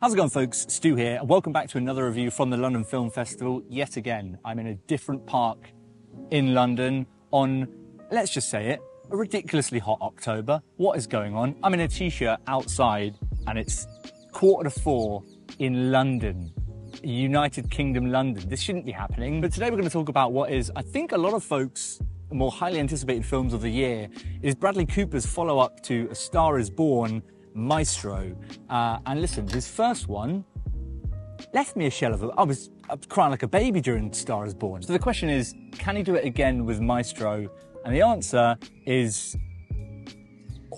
How's it going, folks? Stu here, and welcome back to another review from the London Film Festival. Yet again, I'm in a different park in London on, let's just say it, a ridiculously hot October. What is going on? I'm in a t-shirt outside, and it's 4:15 in London, United Kingdom, London. This shouldn't be happening, but today we're going to talk about what is, I think, a lot of folks' more highly anticipated films of the year. Is Bradley Cooper's follow-up to A Star Is Born, Maestro. And listen, his first one left me a shell of it. I was crying like a baby during Star Is Born. So the question is, can he do it again with Maestro? And the answer is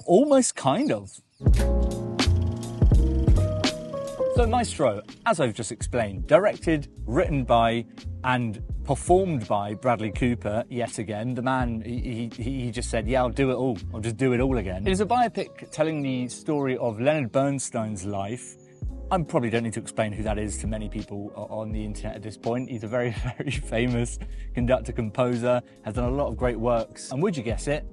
almost kind of. So Maestro, as I've just explained, directed, written by, and performed by Bradley Cooper, yet again. The man, he just said, yeah, I'll do it all. I'll just do it all again. It is a biopic telling the story of Leonard Bernstein's life. I probably don't need to explain who that is to many people on the internet at this point. He's a very, very famous conductor-composer, has done a lot of great works. And would you guess it?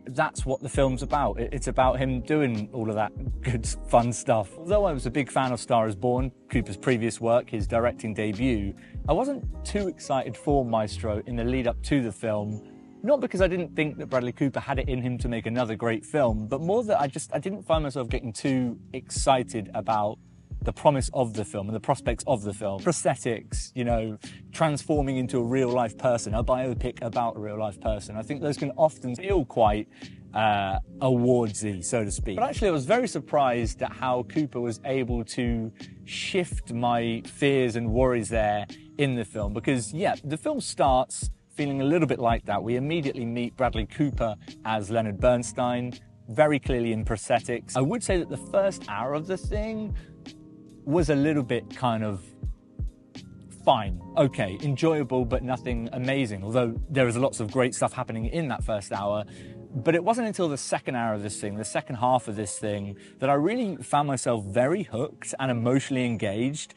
That's what the film's about. It's about him doing all of that good, fun stuff. Although I was a big fan of Star Is Born, Cooper's previous work, his directing debut, I wasn't too excited for Maestro in the lead up to the film. Not because I didn't think that Bradley Cooper had it in him to make another great film, but more that I didn't find myself getting too excited about the promise of the film and the prospects of the film. Prosthetics, you know, transforming into a real life person, a biopic about a real life person. I think those can often feel quite awardsy, so to speak. But actually I was very surprised at how Cooper was able to shift my fears and worries there in the film. Because yeah, the film starts feeling a little bit like that. We immediately meet Bradley Cooper as Leonard Bernstein, very clearly in prosthetics. I would say that the first hour of the thing was a little bit kind of fine, okay, enjoyable, but nothing amazing. Although there is lots of great stuff happening in that first hour. But it wasn't until the second hour of this thing, the second half of this thing, that I really found myself very hooked and emotionally engaged.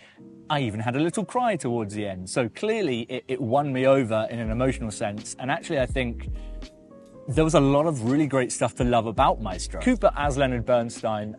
I even had a little cry towards the end. So clearly it won me over in an emotional sense. And actually I think there was a lot of really great stuff to love about Maestro. Cooper as Leonard Bernstein,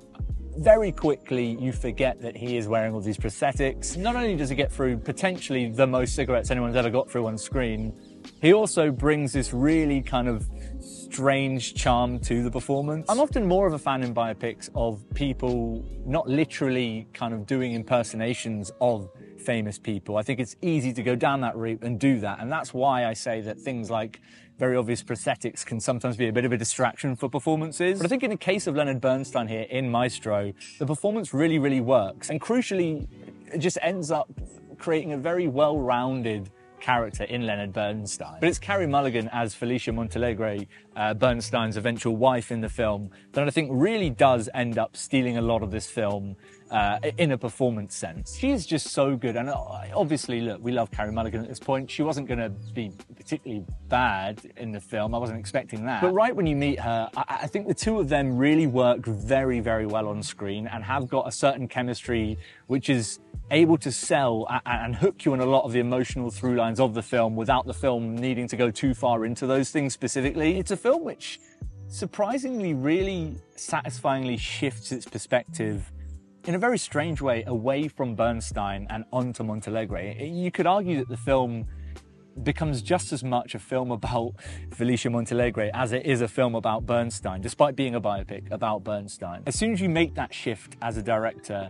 very quickly you forget that he is wearing all these prosthetics. Not only does he get through potentially the most cigarettes anyone's ever got through on screen, he also brings this really kind of strange charm to the performance. I'm often more of a fan in biopics of people not literally kind of doing impersonations of famous people. I think it's easy to go down that route and do that, and that's why I say that things like very obvious prosthetics can sometimes be a bit of a distraction for performances. But I think in the case of Leonard Bernstein here in Maestro, the performance really, really works. And crucially, it just ends up creating a very well-rounded character in Leonard Bernstein. But it's Carey Mulligan as Felicia Montalegre, Bernstein's eventual wife in the film, that I think really does end up stealing a lot of this film in a performance sense. She is just so good, and obviously, look, we love Carey Mulligan at this point. She wasn't going to be particularly bad in the film. I wasn't expecting that. But right when you meet her, I think the two of them really work very, very well on screen and have got a certain chemistry which is able to sell and hook you on a lot of the emotional through lines of the film without the film needing to go too far into those things specifically. It's a film which surprisingly really satisfyingly shifts its perspective in a very strange way away from Bernstein and onto Montalegre. You could argue that the film becomes just as much a film about Felicia Montalegre as it is a film about Bernstein, despite being a biopic about Bernstein. As soon as you make that shift as a director,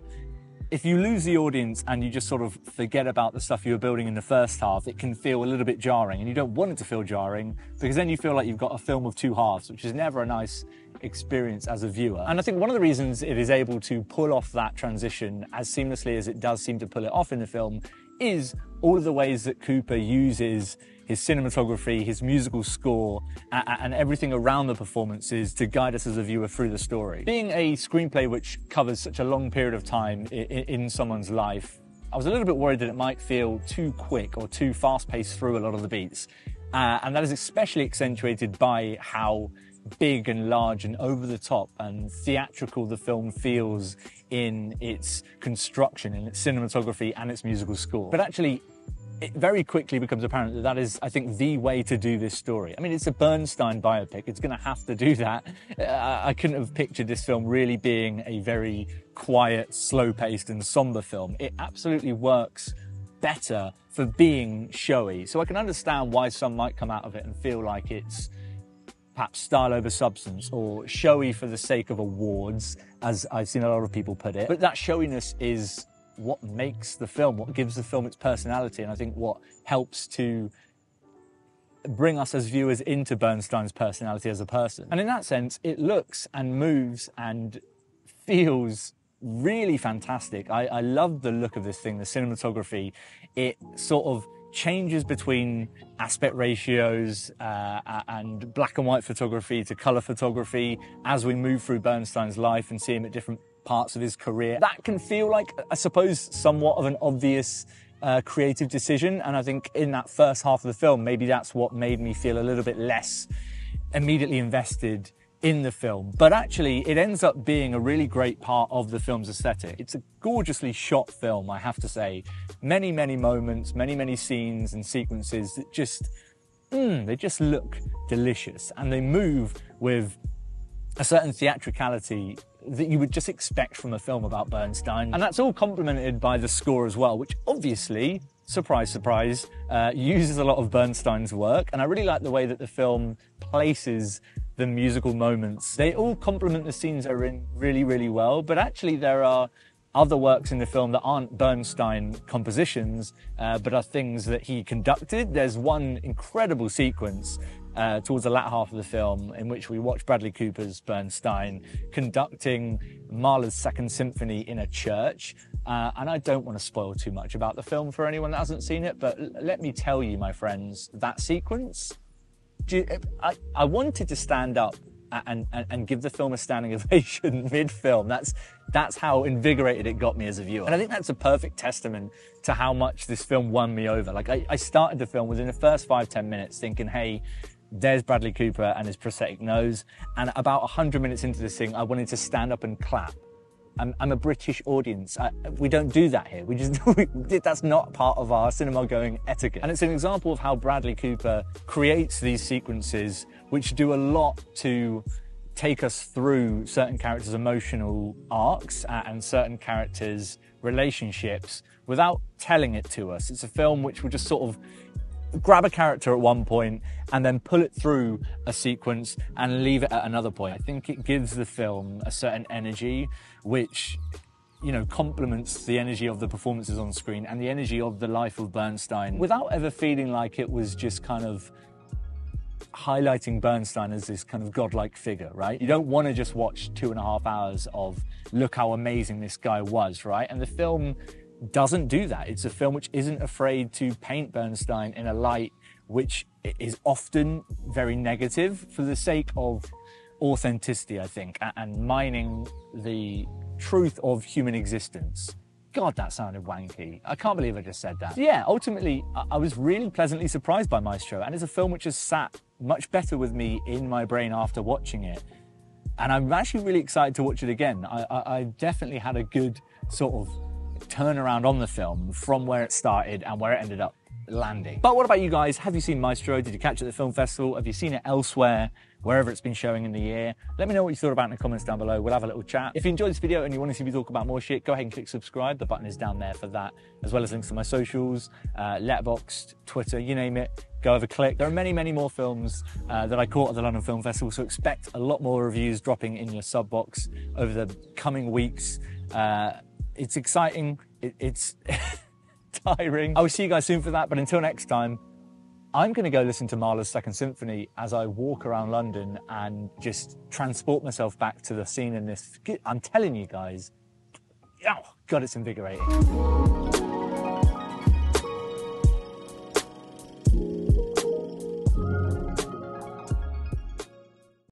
if you lose the audience and you just sort of forget about the stuff you were building in the first half, it can feel a little bit jarring, and you don't want it to feel jarring because then you feel like you've got a film of two halves, which is never a nice experience as a viewer. And I think one of the reasons it is able to pull off that transition as seamlessly as it does seem to pull it off in the film is all of the ways that Cooper uses his cinematography, his musical score, and everything around the performances to guide us as a viewer through the story. Being a screenplay which covers such a long period of time in someone's life, I was a little bit worried that it might feel too quick or too fast-paced through a lot of the beats. And that is especially accentuated by how big and large and over the top and theatrical the film feels in its construction, in its cinematography and its musical score. But actually, it very quickly becomes apparent that that is, I think, the way to do this story. I mean, it's a Bernstein biopic. It's going to have to do that. I couldn't have pictured this film really being a very quiet, slow-paced and somber film. It absolutely works better for being showy. So I can understand why some might come out of it and feel like it's perhaps style over substance or showy for the sake of awards, as I've seen a lot of people put it. But that showiness is what makes the film, what gives the film its personality, and I think what helps to bring us as viewers into Bernstein's personality as a person. And in that sense, it looks and moves and feels really fantastic. I love the look of this thing, the cinematography. It sort of changes between aspect ratios and black and white photography to colour photography as we move through Bernstein's life and see him at different parts of his career. That can feel like, I suppose, somewhat of an obvious creative decision, and I think in that first half of the film, maybe that's what made me feel a little bit less immediately invested in the film. But actually, it ends up being a really great part of the film's aesthetic. It's a gorgeously shot film, I have to say. Many, many moments, many, many scenes and sequences that just, they just look delicious, and they move with a certain theatricality that you would just expect from a film about Bernstein. And that's all complemented by the score as well, which obviously, surprise, surprise, uses a lot of Bernstein's work. And I really like the way that the film places the musical moments. They all complement the scenes they're in really, really well, but actually there are other works in the film that aren't Bernstein compositions, but are things that he conducted. There's one incredible sequence towards the latter half of the film in which we watch Bradley Cooper's Bernstein conducting Mahler's Second Symphony in a church. And I don't want to spoil too much about the film for anyone that hasn't seen it, but let me tell you, my friends, that sequence, I wanted to stand up and give the film a standing ovation mid-film. That's how invigorated it got me as a viewer. And I think that's a perfect testament to how much this film won me over. Like, I started the film within the first 5-10 minutes thinking, hey, there's Bradley Cooper and his prosthetic nose. And about 100 minutes into this thing, I wanted to stand up and clap. I'm a British audience. We don't do that here. That's not part of our cinema-going etiquette. And it's an example of how Bradley Cooper creates these sequences which do a lot to take us through certain characters' emotional arcs and certain characters' relationships without telling it to us. It's a film which will just sort of grab a character at one point and then pull it through a sequence and leave it at another point. I think it gives the film a certain energy which, you know, complements the energy of the performances on screen and the energy of the life of Bernstein without ever feeling like it was just kind of highlighting Bernstein as this kind of godlike figure, right? You don't want to just watch 2.5 hours of look how amazing this guy was, right? And the film doesn't do that. It's a film which isn't afraid to paint Bernstein in a light which is often very negative for the sake of authenticity, I think, and mining the truth of human existence. God, that sounded wanky. I can't believe I just said that. So yeah, ultimately, I was really pleasantly surprised by Maestro, and it's a film which has sat much better with me in my brain after watching it. And I'm actually really excited to watch it again. I definitely had a good sort of turnaround on the film from where it started and where it ended up landing. But what about you guys? Have you seen Maestro? Did you catch it at the film festival? Have you seen it elsewhere, wherever it's been showing in the year? Let me know what you thought about it in the comments down below. We'll have a little chat. If you enjoyed this video and you want to see me talk about more shit, go ahead and click subscribe. The button is down there for that, as well as links to my socials, Letterboxd, Twitter, you name it. Go have a click. There are many, many more films that I caught at the London Film Festival, so expect a lot more reviews dropping in your sub box over the coming weeks. It's exciting. It's tiring. I will see you guys soon for that, but until next time, I'm going to go listen to Mahler's Second Symphony as I walk around London and just transport myself back to the scene in this. I'm telling you guys, oh God, it's invigorating.